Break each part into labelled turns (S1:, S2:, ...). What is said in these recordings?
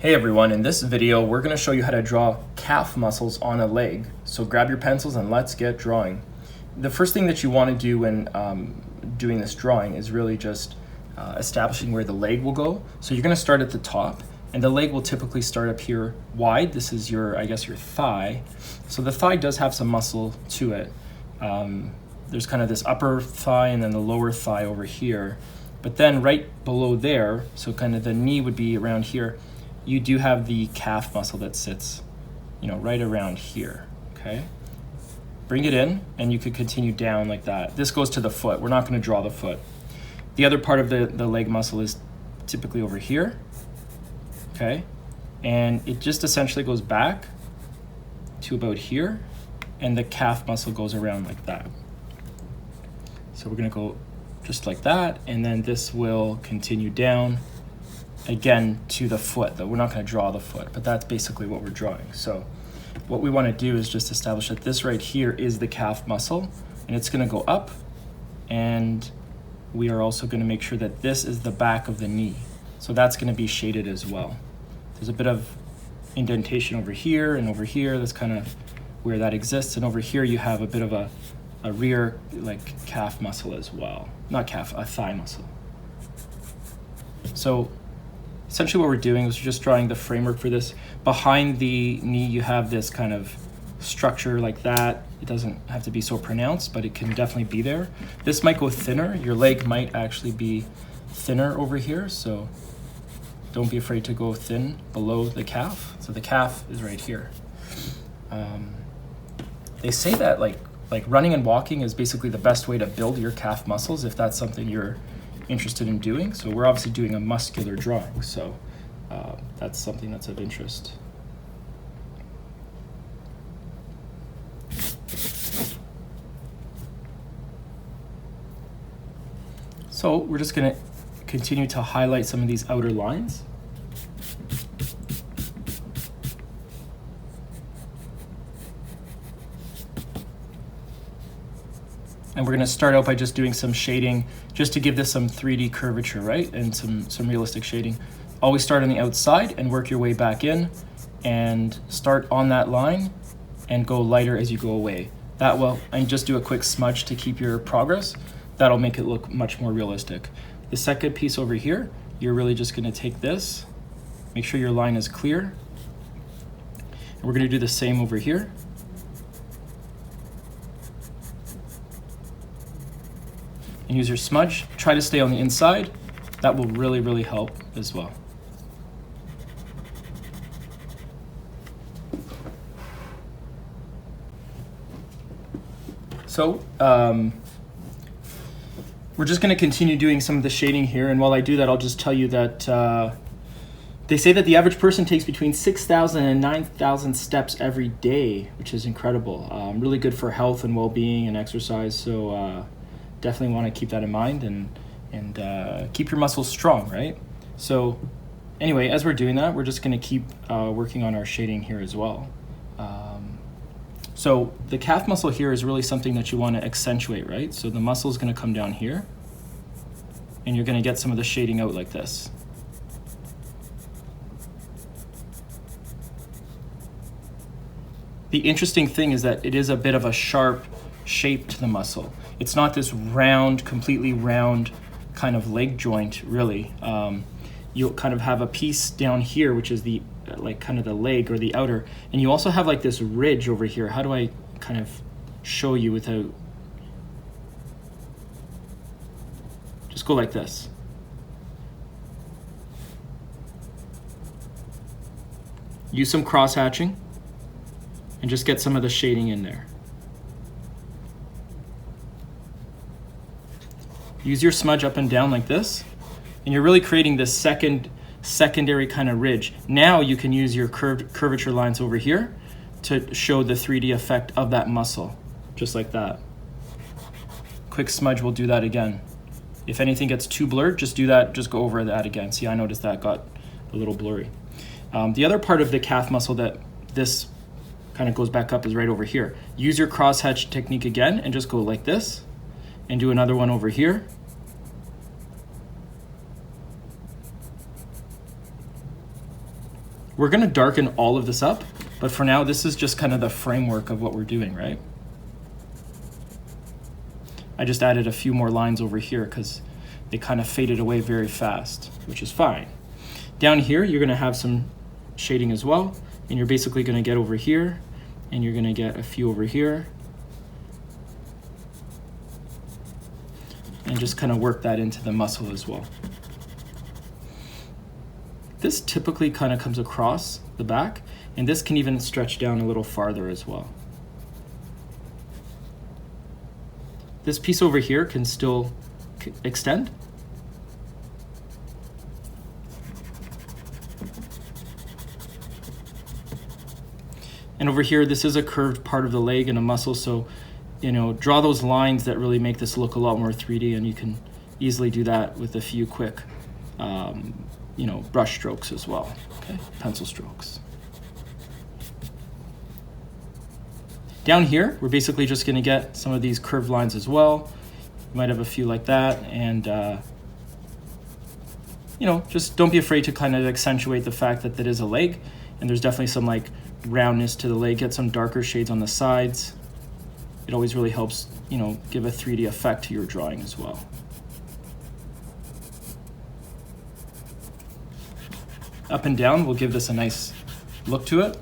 S1: Hey everyone, in this video we're going to show you how to draw calf muscles on a leg. So grab your pencils and let's get drawing. The first thing that you want to do when doing this drawing is really just establishing where the leg will go. So you're going to start at the top, and the leg will typically start up here wide. This is your thigh. So the thigh does have some muscle to it. There's kind of this upper thigh and then the lower thigh over here. But then right below there, so kind of the knee would be around here, you do have the calf muscle that sits, right around here, okay? Bring it in, and you could continue down like that. This goes to the foot. We're not gonna draw the foot. The other part of the leg muscle is typically over here, okay? And it just essentially goes back to about here, and the calf muscle goes around like that. So we're gonna go just like that, and then this will continue down again to the foot, though we're not going to draw the foot, but that's basically what we're drawing. So what we want to do is just establish that this right here is the calf muscle, and it's going to go up, and we are also going to make sure that this is the back of the knee. So that's going to be shaded as well. There's a bit of indentation over here and over here. That's kind of where that exists, and over here you have a bit of a rear calf muscle as well. Not calf, a thigh muscle. So essentially what we're doing is just drawing the framework for this. Behind the knee, you have this kind of structure like that. It doesn't have to be so pronounced, but it can definitely be there. This might go thinner. Your leg might actually be thinner over here, so don't be afraid to go thin below the calf. So the calf is right here. They say that like running and walking is basically the best way to build your calf muscles if that's something you're interested in doing. So we're obviously doing a muscular drawing, so that's something that's of interest. So we're just going to continue to highlight some of these outer lines. And we're going to start out by just doing some shading just to give this some 3D curvature, right? And some realistic shading. Always start on the outside and work your way back in, and start on that line and go lighter as you go away. That will, and just do a quick smudge to keep your progress. That'll make it look much more realistic. The second piece over here, you're really just going to take this, make sure your line is clear. And we're going to do the same over here. And use your smudge. Try to stay on the inside. That will really, really help as well. So we're just going to continue doing some of the shading here, and while I do that, I'll just tell you that they say that the average person takes between 6,000 and 9,000 steps every day, which is incredible. Really good for health and well-being and exercise. So definitely want to keep that in mind and keep your muscles strong, right? So anyway, as we're doing that, we're just going to keep working on our shading here as well. So the calf muscle here is really something that you want to accentuate, right? So the muscle is going to come down here, and you're going to get some of the shading out like this. The interesting thing is that it is a bit of a sharp shape to the muscle. It's not this round, completely round kind of leg joint, really. You'll kind of have a piece down here, which is the kind of the leg or the outer, and you also have like this ridge over here. How do I kind of show you without? Just go like this. Use some cross hatching and just get some of the shading in there. Use your smudge up and down like this, and you're really creating this secondary kind of ridge. Now you can use your curvature lines over here to show the 3D effect of that muscle, just like that. Quick smudge will do that again. If anything gets too blurred, just do that, just go over that again. See, I noticed that got a little blurry. The other part of the calf muscle that this kind of goes back up is right over here. Use your crosshatch technique again and just go like this, and do another one over here. We're gonna darken all of this up, but for now, this is just kind of the framework of what we're doing, right? I just added a few more lines over here because they kind of faded away very fast, which is fine. Down here, you're gonna have some shading as well, and you're basically gonna get over here, and you're gonna get a few over here, and just kind of work that into the muscle as well. This typically kind of comes across the back, and this can even stretch down a little farther as well. This piece over here can still extend. And over here, this is a curved part of the leg and a muscle, so draw those lines that really make this look a lot more 3D, and you can easily do that with a few quick brush strokes as well, okay? Pencil strokes. Down here, we're basically just gonna get some of these curved lines as well. You might have a few like that, and just don't be afraid to kind of accentuate the fact that is a leg, and there's definitely some like roundness to the leg. Get some darker shades on the sides. It always really helps, give a 3D effect to your drawing as well. Up and down will give this a nice look to it.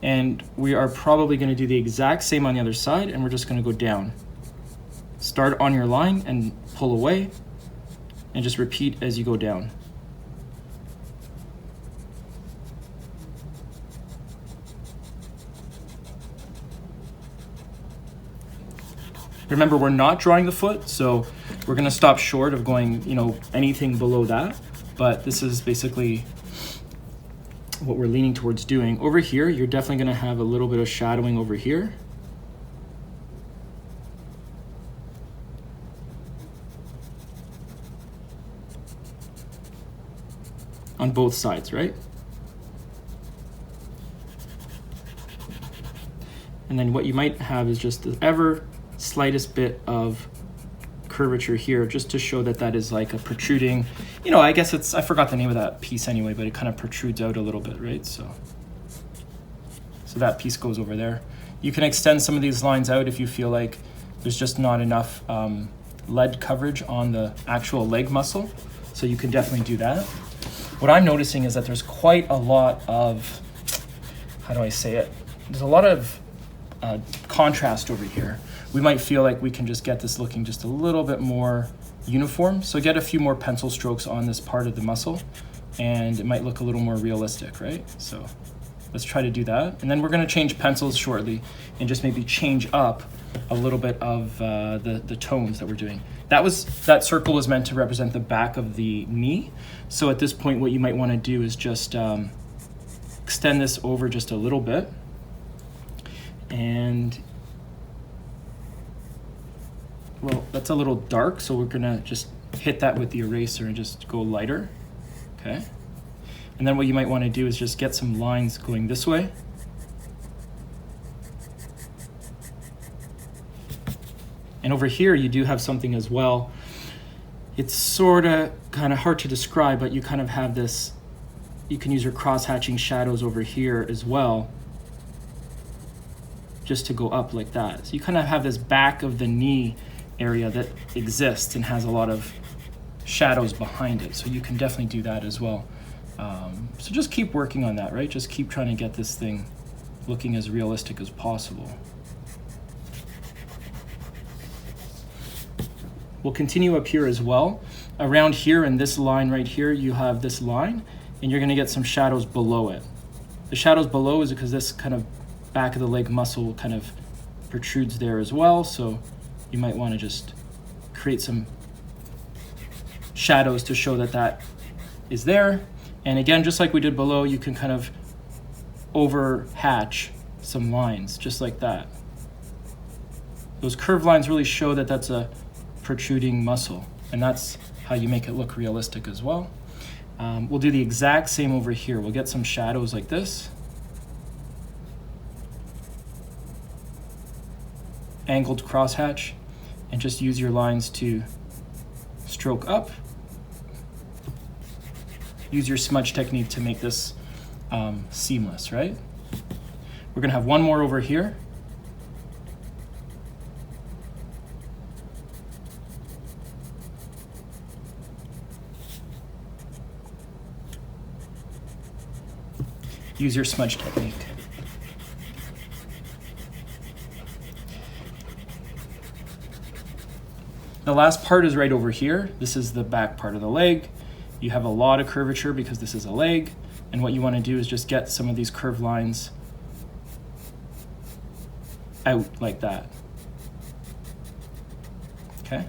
S1: And we are probably going to do the exact same on the other side, and we're just going to go down. Start on your line and pull away, and just repeat as you go down. Remember, we're not drawing the foot, so we're going to stop short of going, anything below that, but this is basically what we're leaning towards doing. Over here, you're definitely going to have a little bit of shadowing over here. On both sides, right? And then what you might have is just the ever slightest bit of curvature here, just to show that is like a protruding, I guess I forgot the name of that piece anyway, but it kind of protrudes out a little bit, right? So that piece goes over there. You can extend some of these lines out if you feel like there's just not enough lead coverage on the actual leg muscle. So you can definitely do that. What I'm noticing is that there's quite a lot of, how do I say it? There's a lot of contrast over here. We might feel like we can just get this looking just a little bit more uniform. So get a few more pencil strokes on this part of the muscle, and it might look a little more realistic, right? So let's try to do that. And then we're gonna change pencils shortly and just maybe change up a little bit of the tones that we're doing. That circle was meant to represent the back of the knee. So at this point, what you might wanna do is just extend this over just a little bit. And well, that's a little dark, so we're gonna just hit that with the eraser and just go lighter, okay? And then what you might wanna do is just get some lines going this way. And over here, you do have something as well. It's sorta kinda hard to describe, but you kind of have this, you can use your cross-hatching shadows over here as well, just to go up like that. So you kind of have this back of the knee area that exists and has a lot of shadows behind it. So you can definitely do that as well. So just keep working on that, right? Just keep trying to get this thing looking as realistic as possible. We'll continue up here as well. Around here in this line right here, you have this line, and you're gonna get some shadows below it. The shadows below is because this kind of back of the leg muscle kind of protrudes there as well, so you might want to just create some shadows to show that is there. And again, just like we did below, you can kind of over hatch some lines just like that. Those curved lines really show that that's a protruding muscle, and that's how you make it look realistic as well. We'll do the exact same over here. We'll get some shadows like this. Angled crosshatch, and just use your lines to stroke up. Use your smudge technique to make this seamless, right? We're gonna have one more over here. Use your smudge technique. The last part is right over here. This is the back part of the leg. You have a lot of curvature because this is a leg, and what you want to do is just get some of these curved lines out like that. Okay?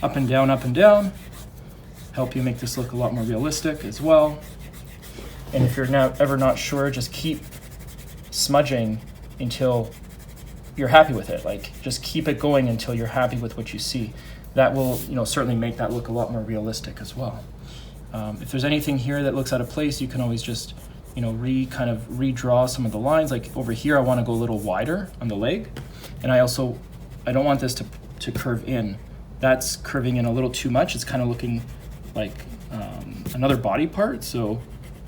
S1: Up and down, up and down. Help you make this look a lot more realistic as well. And if you're ever not sure, just keep smudging until you're happy with it. Like, just keep it going until you're happy with what you see. That will, certainly make that look a lot more realistic as well. If there's anything here that looks out of place, you can always just, kind of redraw some of the lines. Like over here, I want to go a little wider on the leg, and I don't want this to curve in. That's curving in a little too much. It's kind of looking like another body part, so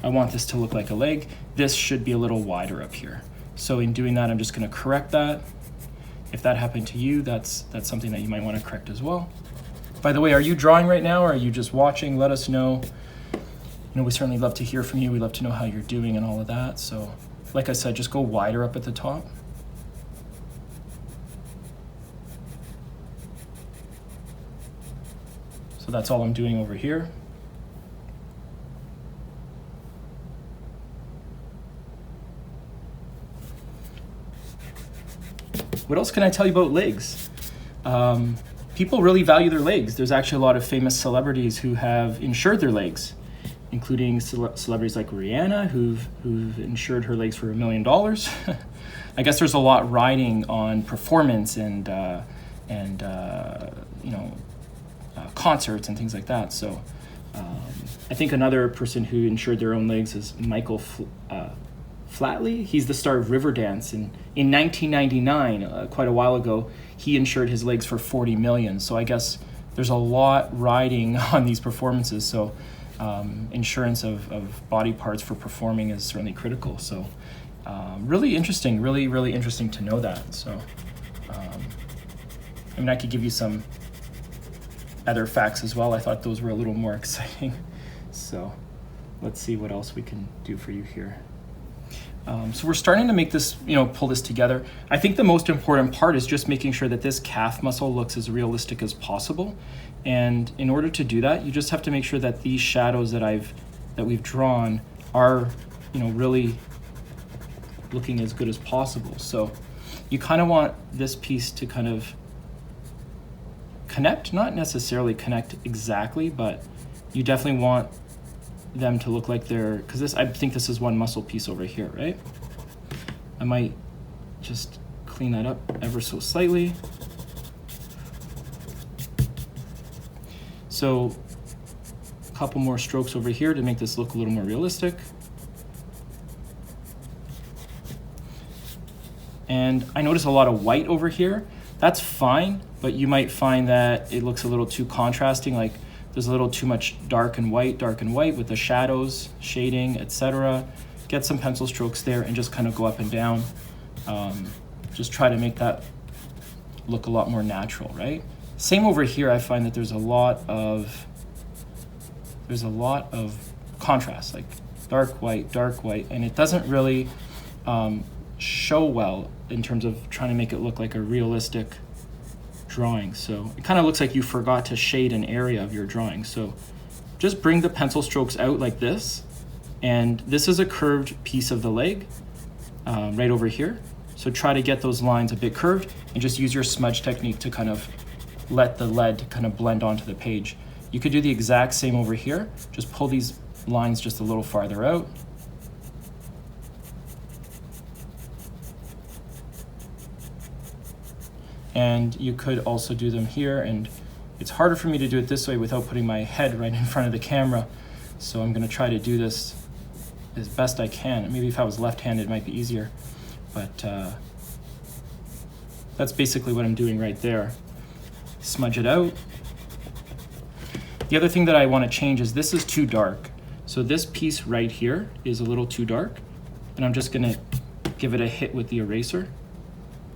S1: I want this to look like a leg. This should be a little wider up here. So in doing that, I'm just going to correct that. If that happened to you, that's something that you might want to correct as well. By the way, are you drawing right now, or are you just watching? Let us know. We certainly love to hear from you. We love to know how you're doing and all of that. So like I said, just go wider up at the top. So that's all I'm doing over here. What else can I tell you about legs? People really value their legs. There's actually a lot of famous celebrities who have insured their legs, including celebrities like Rihanna, who've insured her legs for $1 million. I guess there's a lot riding on performance and concerts and things like that. So I think another person who insured their own legs is Michael Flatley. He's the star of Riverdance, and in 1999, quite a while ago, he insured his legs for $40 million. So I guess there's a lot riding on these performances. So insurance of body parts for performing is certainly critical. So really interesting, really interesting to know that. So I could give you some other facts as well. I thought those were a little more exciting. So let's see what else we can do for you here. So we're starting to make this, pull this together. I think the most important part is just making sure that this calf muscle looks as realistic as possible. And in order to do that, you just have to make sure that these shadows that we've drawn are, really looking as good as possible. So you kind of want this piece to kind of connect, not necessarily connect exactly, but you definitely want them to look like because I think this is one muscle piece over here, right? I might just clean that up ever so slightly. So a couple more strokes over here to make this look a little more realistic. And I notice a lot of white over here. That's fine, but you might find that it looks a little too contrasting, like there's a little too much dark and white with the shadows, shading, etc. Get some pencil strokes there and just kind of go up and down. Just try to make that look a lot more natural, right? Same over here, I find that there's a lot of contrast, like dark white, and it doesn't really show well in terms of trying to make it look like a realistic drawing. So it kind of looks like you forgot to shade an area of your drawing. So just bring the pencil strokes out like this, and this is a curved piece of the leg right over here. So try to get those lines a bit curved and just use your smudge technique to kind of let the lead kind of blend onto the page. You could do the exact same over here. Just pull these lines just a little farther out. And you could also do them here, and it's harder for me to do it this way without putting my head right in front of the camera. So I'm gonna try to do this as best I can. Maybe if I was left-handed, it might be easier. But that's basically what I'm doing right there. Smudge it out. The other thing that I want to change is this is too dark. So this piece right here is a little too dark, and I'm just going to give it a hit with the eraser,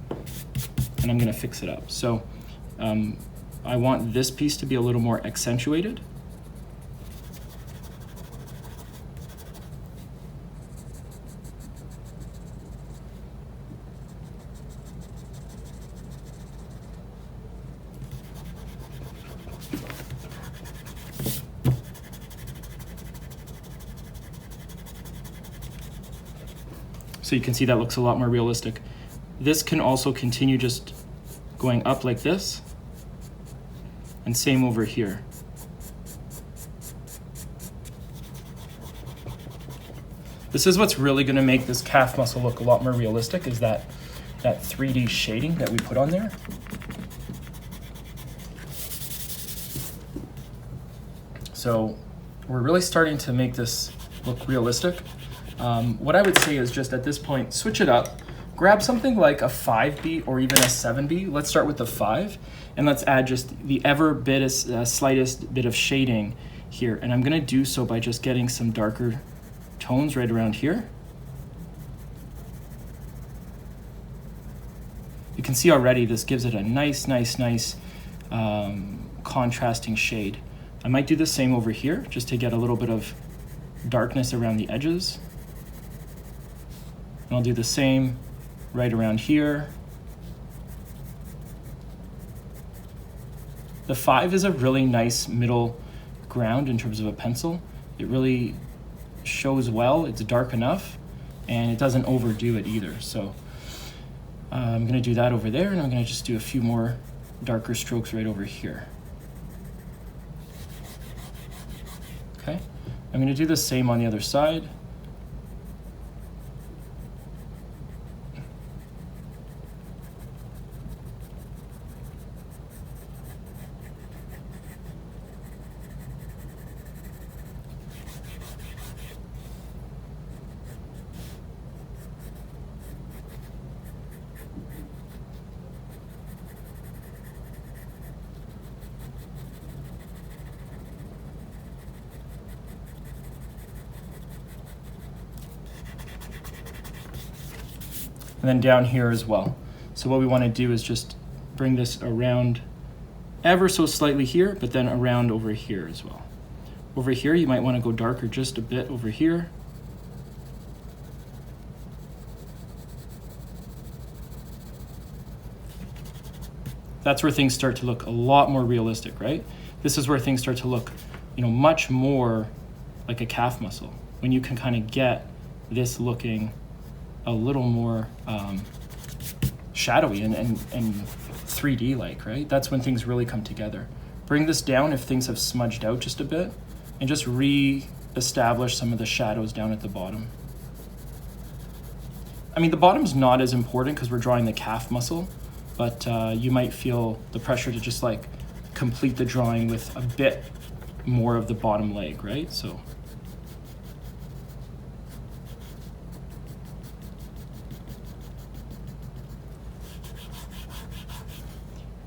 S1: and I'm going to fix it up. So I want this piece to be a little more accentuated. So you can see that looks a lot more realistic. This can also continue just going up like this, and same over here. This is what's really going to make this calf muscle look a lot more realistic, is that 3D shading that we put on there. So we're really starting to make this look realistic. What I would say is just at this point, switch it up. Grab something like a 5B or even a 7B. Let's start with the 5, and let's add just the slightest bit of shading here. And I'm going to do so by just getting some darker tones right around here. You can see already this gives it a nice contrasting shade. I might do the same over here just to get a little bit of darkness around the edges. And I'll do the same right around here. The 5 is a really nice middle ground in terms of a pencil. It really shows well, it's dark enough, and it doesn't overdo it either. So I'm gonna do that over there, and I'm gonna just do a few more darker strokes right over here. Okay, I'm gonna do the same on the other side. And then down here as well. So what we want to do is just bring this around ever so slightly here, but then around over here as well. Over here, you might want to go darker just a bit over here. That's where things start to look a lot more realistic, right? This is where things start to look, much more like a calf muscle, when you can kind of get this looking a little more shadowy and 3D like, right? That's when things really come together. Bring this down if things have smudged out just a bit, and just re-establish some of the shadows down at the bottom. I mean, the bottom's not as important because we're drawing the calf muscle, but you might feel the pressure to just like complete the drawing with a bit more of the bottom leg, right? So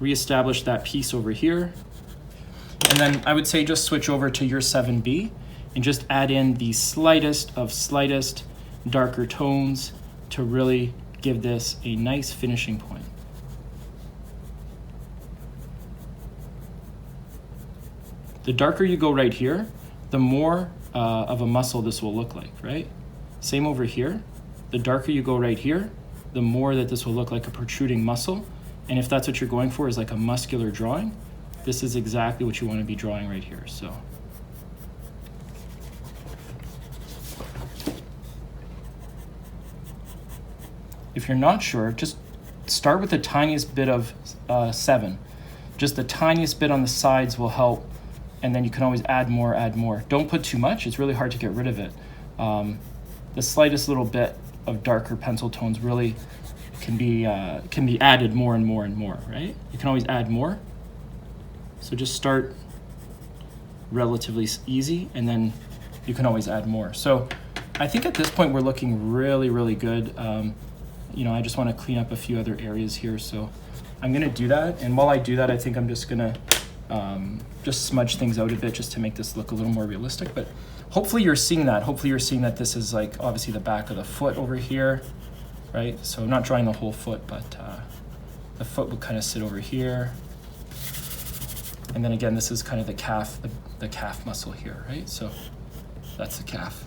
S1: reestablish that piece over here. And then I would say just switch over to your 7B and just add in the slightest darker tones to really give this a nice finishing point. The darker you go right here, the more of a muscle this will look like, right? Same over here. The darker you go right here, the more that this will look like a protruding muscle. And if that's what you're going for, is like a muscular drawing, this is exactly what you want to be drawing right here. So if you're not sure, just start with the tiniest bit of 7. Just the tiniest bit on the sides will help, and then you can always add more, Don't put too much, it's really hard to get rid of it. The slightest little bit of darker pencil tones really can be added more and more, right? You can always add more. So just start relatively easy, and then you can always add more. So I think at this point we're looking really good. I just want to clean up a few other areas here, so I'm gonna do that. And while I do that, I think I'm just gonna just smudge things out a bit just to make this look a little more realistic. But hopefully you're seeing that. Hopefully you're seeing that this is like obviously the back of the foot over here, right? So I'm not drawing the whole foot, but the foot would kind of sit over here. And then again, this is kind of the calf, the calf muscle here, right? So that's the calf.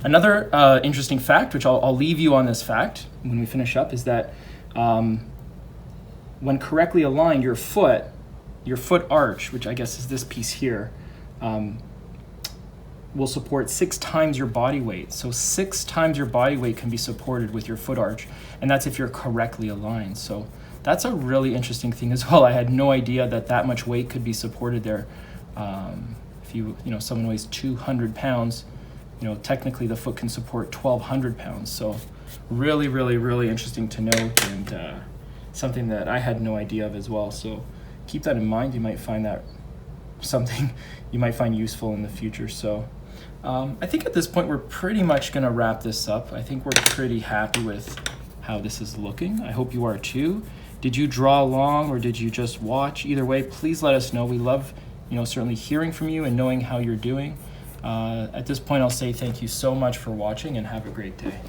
S1: Another interesting fact, which I'll leave you on this fact when we finish up, is that when correctly aligned, your foot arch, which I guess is this piece here, will support 6 times your body weight. So 6 times your body weight can be supported with your foot arch, and that's if you're correctly aligned. So that's a really interesting thing as well. I had no idea that much weight could be supported there. If someone weighs 200 pounds, technically the foot can support 1,200 pounds. So really, really, really interesting to note, and something that I had no idea of as well. So keep that in mind. You might find that something you might find useful in the future. So I think at this point we're pretty much going to wrap this up. I think we're pretty happy with how this is looking. I hope you are too. Did you draw along or did you just watch? Either way, please let us know. We love, certainly hearing from you and knowing how you're doing. At this point, I'll say thank you so much for watching and have a great day.